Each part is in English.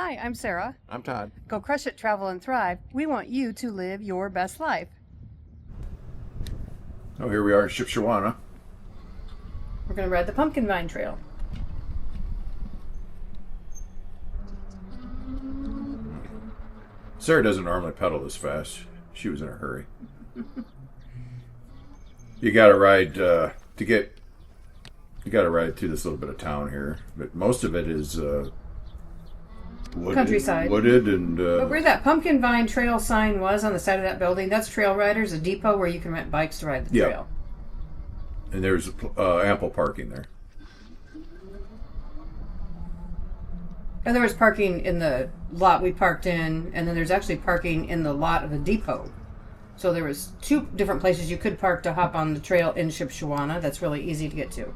Hi, I'm Sarah. I'm Todd. Go crush it, travel, and thrive. We want you to live your best life. Oh, here we are at Shipshewana. We're going to ride the Pumpkinvine Trail. Sarah doesn't normally pedal this fast. She was in a hurry. You got to ride You got to ride through this little bit of town here, but most of it is Countryside. wooded, and. But where that Pumpkinvine Trail sign was on the side of that building, that's Trail Riders, a depot where you can rent bikes to ride the trail. And there's ample parking there. And there was parking in the lot we parked in, and then there's actually parking in the lot of the depot. So there was two different places you could park to hop on the trail in Shipshewana. That's really easy to get to.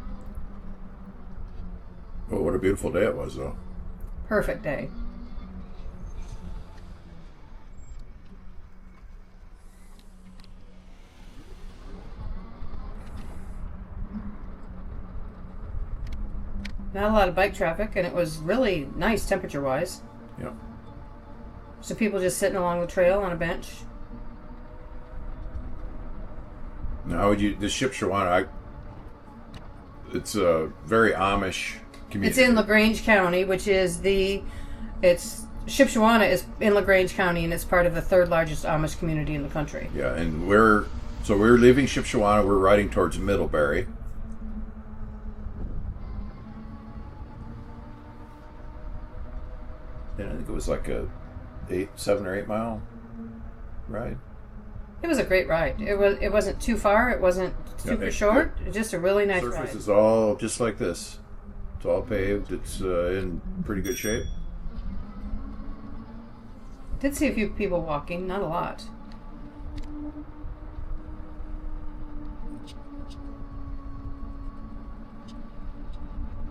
Oh, what a beautiful day it was, though. Perfect day. Not a lot of bike traffic, and it was really nice temperature-wise. Yeah. So people just sitting along the trail on a bench. Now, this Shipshewana, it's a very Amish community. It's in LaGrange County, which is Shipshewana is in LaGrange County, and it's part of the third largest Amish community in the country. Yeah, and we're leaving Shipshewana. We're riding towards Middlebury. And I think it was like a 7 or 8 mile ride. It was a great ride. It wasn't too far. It wasn't super short. It was just a really nice ride. The surface is all just like this. It's all paved. It's in pretty good shape. Did see a few people walking, not a lot.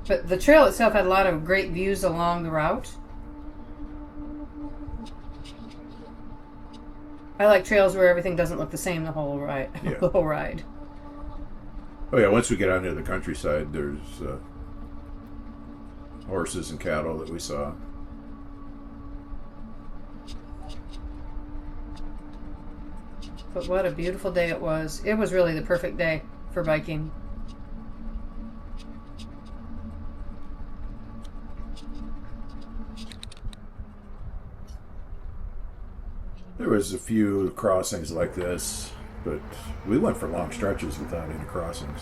But the trail itself had a lot of great views along the route. I like trails where everything doesn't look the same the whole ride. Yeah. The whole ride. Oh yeah, once we get out into the countryside, there's horses and cattle that we saw. But what a beautiful day it was. It was really the perfect day for biking. There was a few crossings like this, but we went for long stretches without any crossings.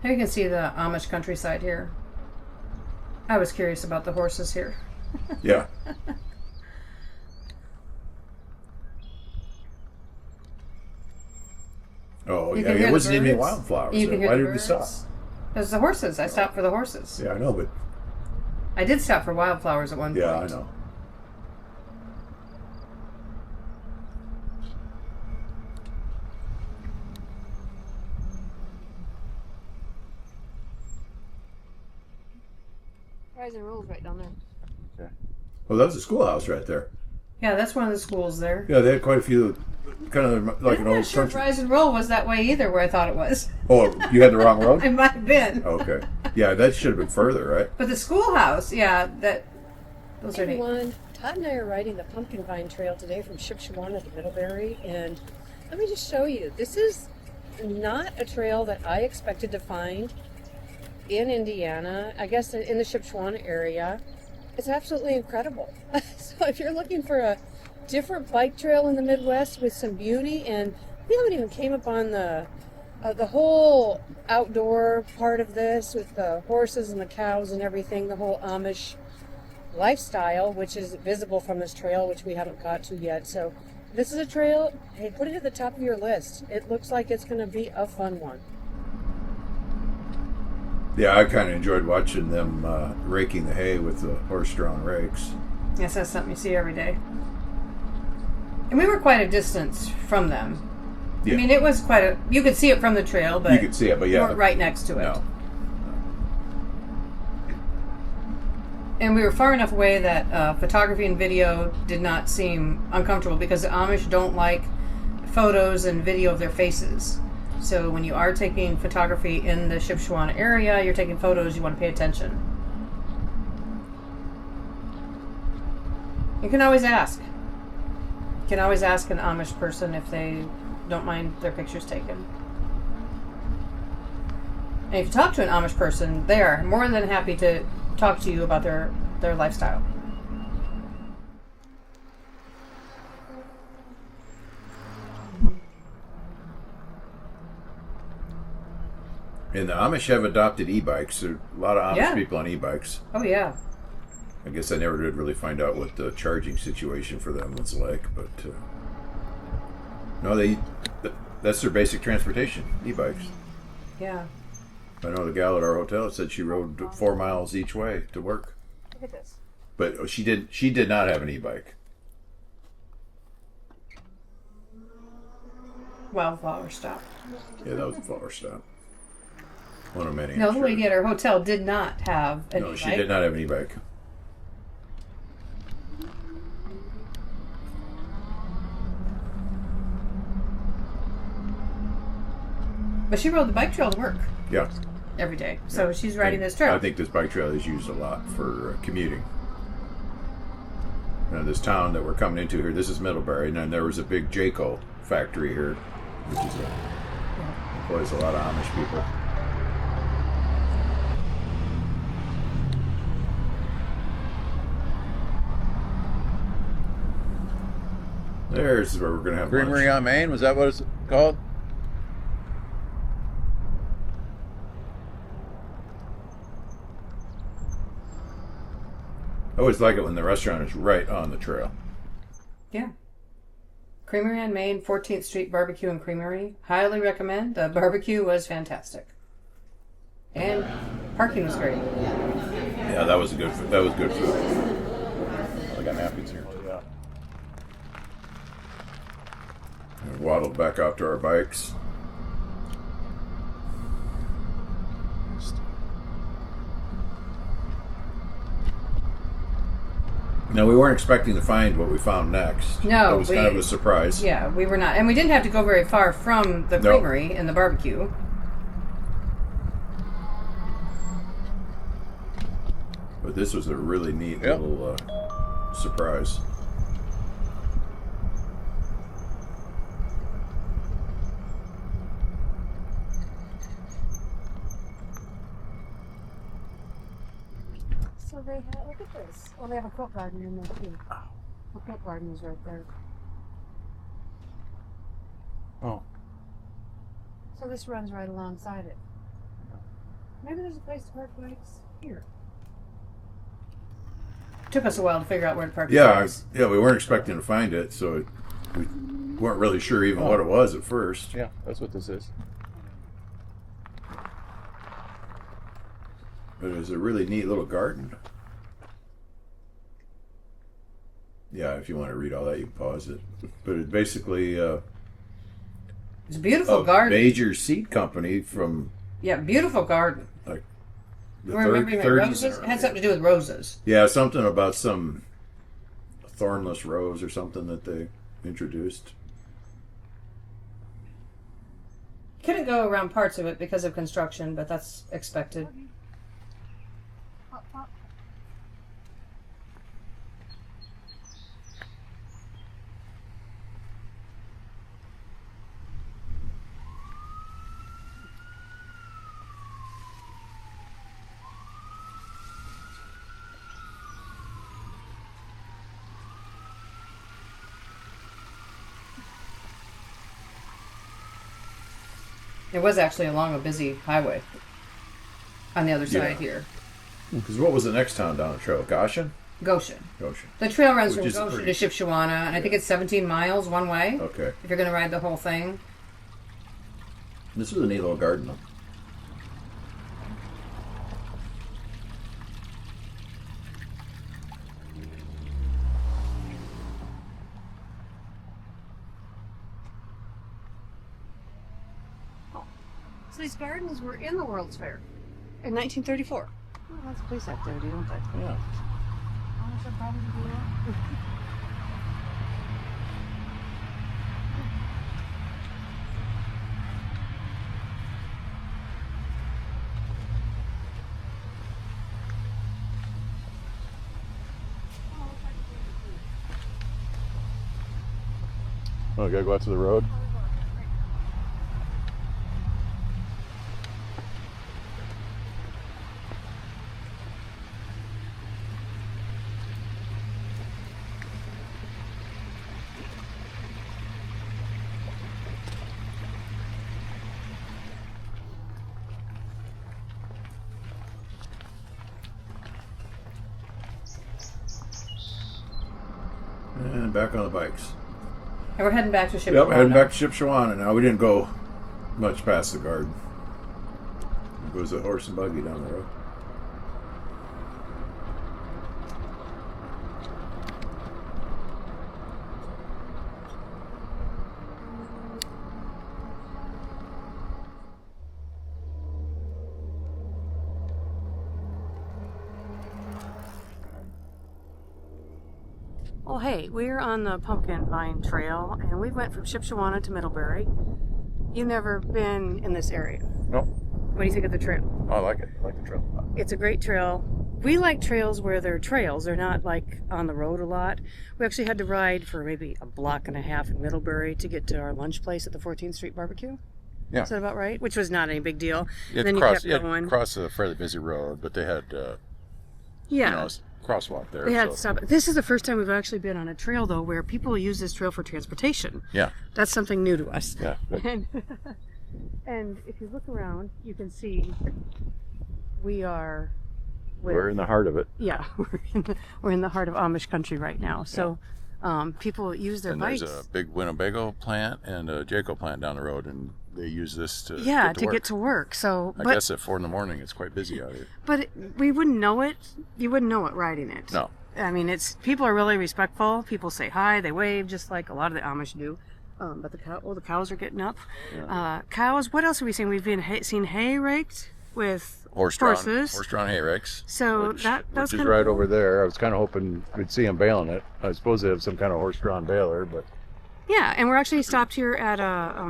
Here you can see the Amish countryside here. I was curious about the horses here. Yeah. Oh, yeah, it wasn't even any wildflowers. Why did we stop? There's the horses. I stopped for the horses. Yeah, I know, but... I did stop for wildflowers at one point. Yeah, I know. Rise and Rules right down there. Okay. Well, that was a schoolhouse right there. Yeah, that's one of the schools there. Yeah, they had quite a few, kind of like an old sure country. Rise and Roll was that way either, where I thought it was. Oh, you had the wrong road? I might have been. Okay. Yeah, that should have been further, right? But the schoolhouse, yeah, those Hey are neat. everyone, Todd and I are riding the Pumpkinvine Trail today from Shipshewana to Middlebury, and let me just show you. This is not a trail that I expected to find in Indiana, I guess in the Shipshewana area. It's absolutely incredible. So if you're looking for a different bike trail in the Midwest with some beauty, and we haven't even came upon the whole outdoor part of this with the horses and the cows and everything, the whole Amish lifestyle, which is visible from this trail, which we haven't got to yet. So this is a trail, hey, put it at the top of your list. It looks like it's going to be a fun one. Yeah, I kind of enjoyed watching them raking the hay with the horse-drawn rakes. Yes, that's something you see every day. And we were quite a distance from them. Yeah. I mean, it was quite a. You could see it from the trail, but You could see it, but yeah. you weren't right next to it. No. And we were far enough away that photography and video did not seem uncomfortable because the Amish don't like photos and video of their faces. So when you are taking photography in the Shipshewana area, you're taking photos, you want to pay attention. You can always ask. You can always ask an Amish person if they don't mind their pictures taken. And if you talk to an Amish person, they are more than happy to talk to you about their lifestyle. And the Amish have adopted e-bikes. There are a lot of Amish people on e-bikes. Oh, yeah. I guess I never did really find out what the charging situation for them was like, but no, that's their basic transportation, e-bikes. Yeah. I know the gal at our hotel said she rode 4 miles each way to work. Look at this. But she did not have an e-bike. Wildflower stop. Yeah, that was a flower stop. One of many. No, I'm the sure. lady at our hotel did not have an No, e-bike. she did not have an e-bike. But she rode the bike trail to work Yeah. every day. So she's riding And this trail. I think this bike trail is used a lot for commuting. Now, this town that we're coming into here, this is Middlebury, and then there was a big Jayco factory here, which is employs a lot of Amish people. There's where we're going to have Creamery lunch. on Main, was that what it's called? I always like it when the restaurant is right on the trail. Yeah. Creamery on Main, 14th Street Barbecue and Creamery. Highly recommend. The barbecue was fantastic. And parking was great. Yeah, that was good food. I got napkins here too. Yeah. We waddled back out to our bikes. Now, we weren't expecting to find what we found next. No, It was kind of a surprise. Yeah, we were not. And we didn't have to go very far from the No. creamery and the barbecue. But this was a really neat Yep. little surprise. So they have, look at this. Well, they have a quilt garden in there too. The quilt garden is right there. Oh. So this runs right alongside it. Maybe there's a place to park bikes here. Took us a while to figure out where to park Yeah, bikes. we weren't expecting to find it, so we weren't really sure even what it was at first. Yeah, that's what this is. But it was a really neat little garden. Yeah, if you want to read all that, you can pause it. But it's basically It's a beautiful garden. major seed company from Yeah, beautiful garden. like the We're remembering 30s. roses. It had something to do with roses. Yeah, something about some thornless rose or something that they introduced. Couldn't go around parts of it because of construction, but that's expected. It was actually along a busy highway on the other side Yeah. here. Because what was the next town down the trail? Goshen? Goshen. Goshen. The trail runs Which from is Goshen pretty- to Shipshewana, and I think it's 17 miles one way Okay. if you're going to ride the whole thing. This is a neat little garden, though. So these gardens were in the World's Fair in 1934. Oh, that's a police activity, don't they? Yeah. Oh, we gotta go out to the road. And back on the bikes. And we're heading back to Shipshewana. Yep, heading back to Shipshewana now. We didn't go much past the garden. There goes a horse and buggy down the road. Well, hey, we're on the Pumpkinvine Trail, and we went from Shipshewana to Middlebury. You've never been in this area. No. What do you think of the trail? Oh, I like it. I like the trail. It's a great trail. We like trails where they're trails. They're not like on the road a lot. We actually had to ride for maybe a block and a half in Middlebury to get to our lunch place at the 14th Street Barbecue. Yeah. Is that about right? Which was not any big deal. You Then you cross, kept going. cross a fairly busy road, but they had, Yeah. you know, crosswalk there. They had so. stop. This is the first time we've actually been on a trail, though, where people use this trail for transportation. Yeah. That's something new to us. Yeah. And if you look around, you can see we are. We're in the heart of it. Yeah, we're in the heart of Amish country right now. So people use their And bikes. there's a big Winnebago plant and a Jayco plant down the road, and they use this to get to work. So, I guess at 4 in the morning, it's quite busy out here. But we wouldn't know it. You wouldn't know it riding it. No. I mean, people are really respectful. People say hi, they wave, just like a lot of the Amish do. But the cows are getting up. Yeah. Cows. What else have we seen? We've seen hay raked with horses. Horse-drawn hay rakes. So which that was is kind right of cool. over there. I was kind of hoping we'd see them baling it. I suppose they have some kind of horse-drawn baler, but Yeah, and we're actually stopped here at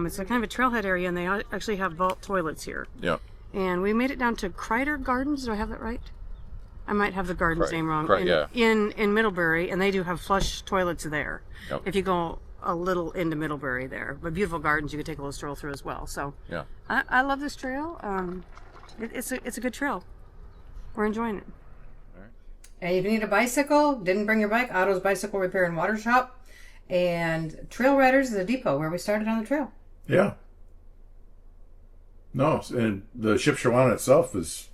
it's a kind of a trailhead area, and they actually have vault toilets here. yeah. And we made it down to Krider Gardens. Do I have that right? I might have the garden's name wrong. In Middlebury, and they do have flush toilets there. Yep. If you go a little into Middlebury there, but beautiful gardens you could take a little stroll through as well. So Yeah. I love this trail. It's a good trail. We're enjoying it. And if you need a bicycle, didn't bring your bike, Otto's Bicycle Repair and Water Shop. And Trail Riders is a depot where we started on the trail. Yeah. No, and the Shipshewana itself is,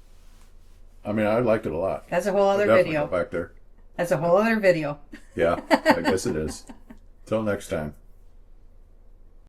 I mean, I liked it a lot. That's a whole other Definitely video. go back there. That's a whole other video. Yeah, I guess it is. Till next time.